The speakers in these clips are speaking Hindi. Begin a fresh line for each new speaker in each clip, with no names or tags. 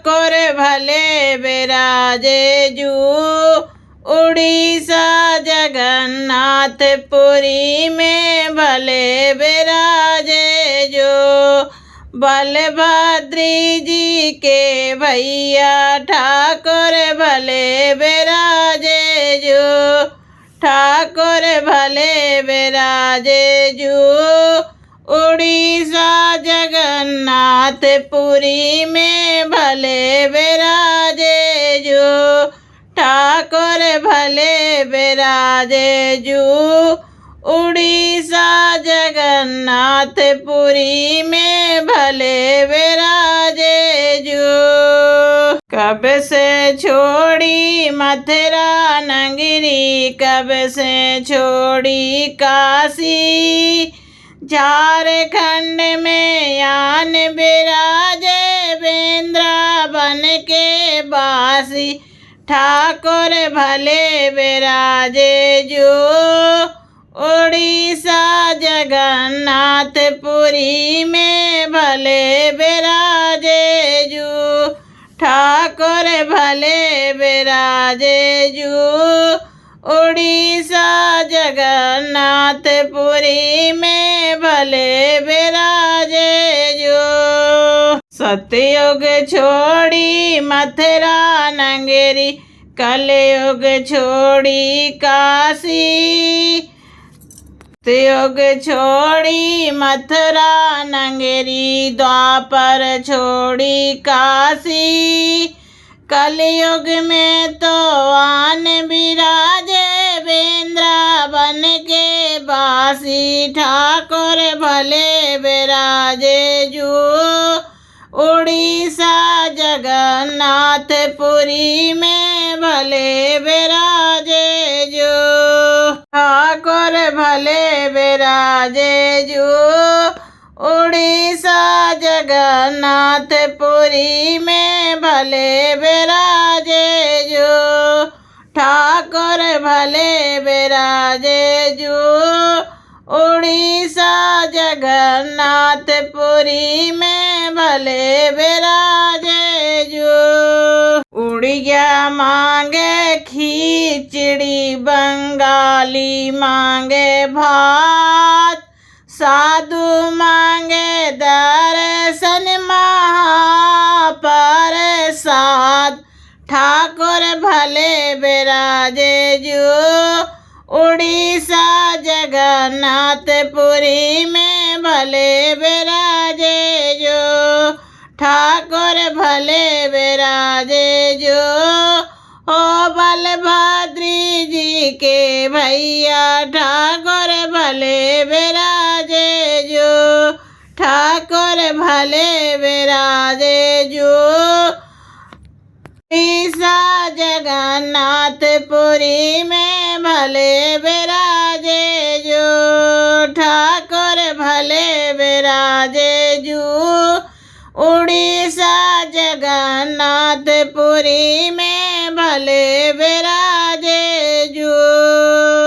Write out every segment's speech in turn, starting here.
ठाकुर भले विराजे जू। उड़ीसा जगन्नाथपुरी में भले विराजे जो। बलभद्री जी के भैया ठाकुर भले विराजे जो। ठाकुर भले विराजे जो। उड़ीसा जगन्नाथपुरी में भले विराजे जो। ठाकुर भले विराजे जो। उड़ीसा जगन्नाथपुरी में भले विराजे जो। कब से छोड़ी मथुरा नगरी, कब से छोड़ी काशी। झारखंड में यान विराजे वृंदावन के बासी। ठाकुर भले विराजे जो। उड़ीसा जगन्नाथपुरी में भले विराजे जो। ठाकुर भले विराजे जो। उड़ीसा जगन्नाथपुरी में भले विराजे जो। सतयुग छोड़ी मथुरा नगरी, कलयुग छोड़ी काशी। सतयुग छोड़ी मथुरा नगरी, द्वापर छोड़ी काशी। कलयुग में तो आन विराजे वृंदावन के बासी। ठाकुर भले विराजे जो। उड़ीसा जगन्नाथपुरी में भले विराजे जो। ठाकुर भले विराजे जो। उड़ीसा जगन्नाथपुरी में भले विराजे जो। ठाकुर भले विराजे जो। उड़ीसा जगन्नाथपुरी में भले विराजे जो। उड़िया मांगे खिचड़ी, बंगाली मांगे भात। साधु मांगे दर्शन महाप्रसाद। ठाकुर भले विराजे जो। उड़ीसा जगन्नाथपुरी में भले विराजे जो। ठाकुर भले विराजे जो। हो बलभद्री जी के भैया ठाकुर भले विराजे जो। ठाकुर भले विराजे जो। उड़ीसा जगन्नाथपुरी में भले विराजे जो। ठाकुर भले विराजे जो। उड़ीसा जगन्नाथपुरी में भले विराजे जो।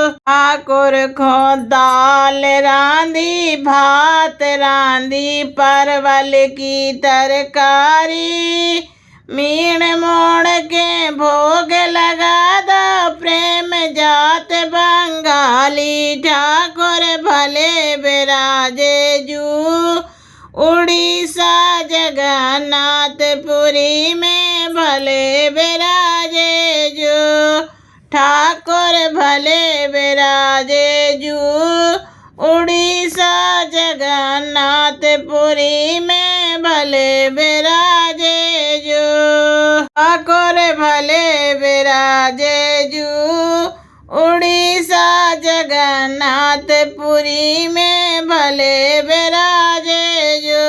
ठाकुर को दाल रांधी, भात रांधी, परवल की तरकारी। मीण मोड़ के भोग लगा दो, प्रेम जात बंगाली। ठाकुर भले विराजे जो। उड़ीसा जगन्नाथपुरी में भले विराजे जो। ठाकुर भले विराजे जो। उड़ीसा जगन्नाथपुरी में भले विराजे जो। ठाकुर भले विराजे जो। उड़ीसा जगन्नाथपुरी में भले विराजे जो।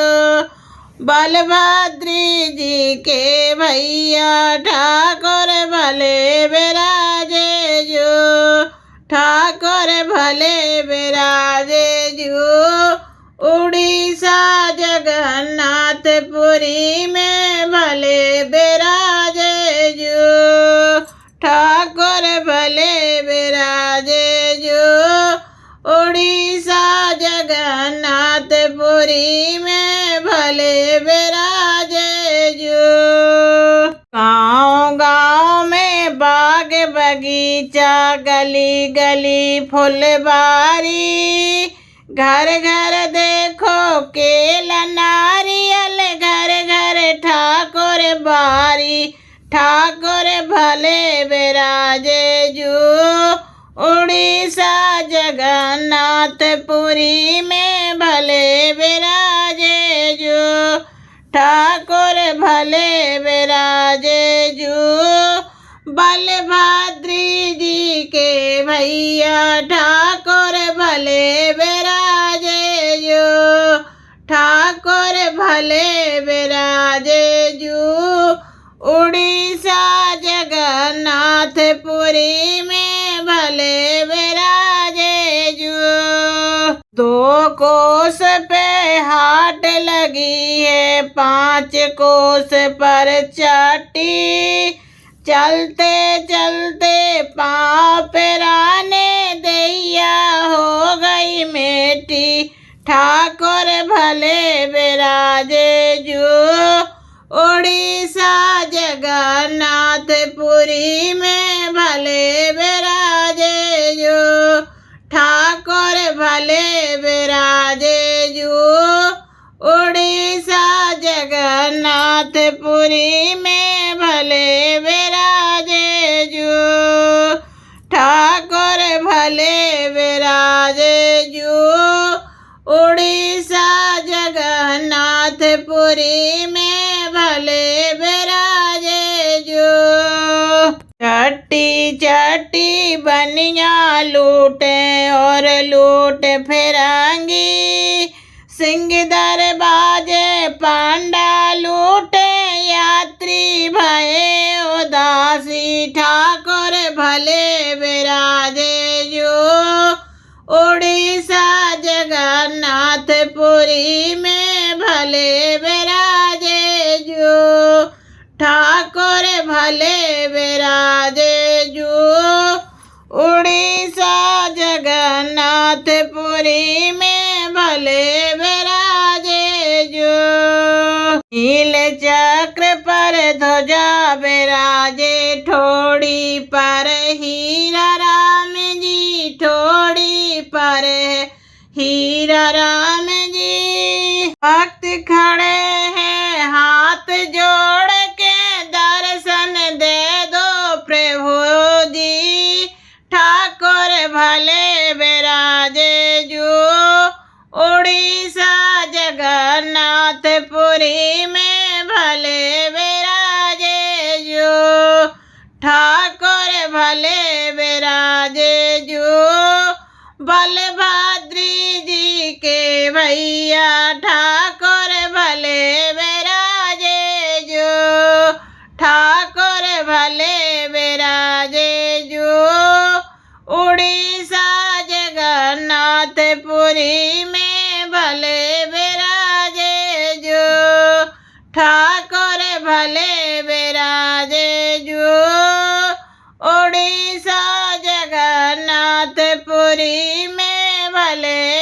बलभद्री जी के भैया ठाकुर भले विराजे जो। ठाकुर भले विराजे जो। उड़ीसा जगन्नाथपुरी में भले विराजे जो। ठाकुर भले विराजे जो। उड़ीसा जगन्नाथ पुरी में भले विराजे जो। बगीचा गली गली फुलबारी, घर घर देखो केला नारियल, घर घर ठाकुर बारी, ठाकुर भले विराजे जो उड़ीसा जगन्नाथपुरी में भले विराजे जो, ठाकुर भले विराजे जो, बलभद्री जी के भैया ठाकुर भले विराजे जो, ठाकुर भले विराजे जो, उड़ीसा जगन्नाथपुरी में भले विराजे जो। 2 कोस पे हाट लगी है, 5 कोस पर चाटी, चलते चलते पाँव पिराने दैया हो गई मेटी, ठाकुर भले विराजे जो, उड़ीसा जगन्नाथपुरी में भले विराजे जो, ठाकुर भले विराजे जो, उड़ीसा जगन्नाथपुरी में भले विराजे जो, ठाकुर भले विराजे जो, उड़ीसा जगन्नाथपुरी में भले विराजे जो। चट्टी चट्टी बनिया लूटे और लूट फिरंगी, सिंह दरबाजे पांडा लूटे, यात्री भये उदासी, ठाकुर भले विराजे जो, उड़ीसा जगन्नाथपुरी में भले विराजे जो, ठाकुर भले विराजे जो, उड़ीसा जगन्नाथपुरी में भले विराजे जो। नील चक्र पर ध्वजा विराजे, ठोड़ी पर हीरा राम जी, ठोड़ी पर हीरा राम जी, भक्त खड़े हैं हाथ जोड़ के, दर्शन दे दो प्रभु जी, ठाकुर भले विराजे जो, उड़ीसा जगन्नाथपुरी में भले विराजे जो, ठाकुर भले विराजे जो, बलभद्री जी के भैया ठाकुर भले विराजे जो, ठाकुर भले विराजे जो, उड़ीसा जगन्नाथपुरी में भले विराजे जो, ठाकुर भले विराजे जो, उड़ीसा जगन्नाथपुरी में भले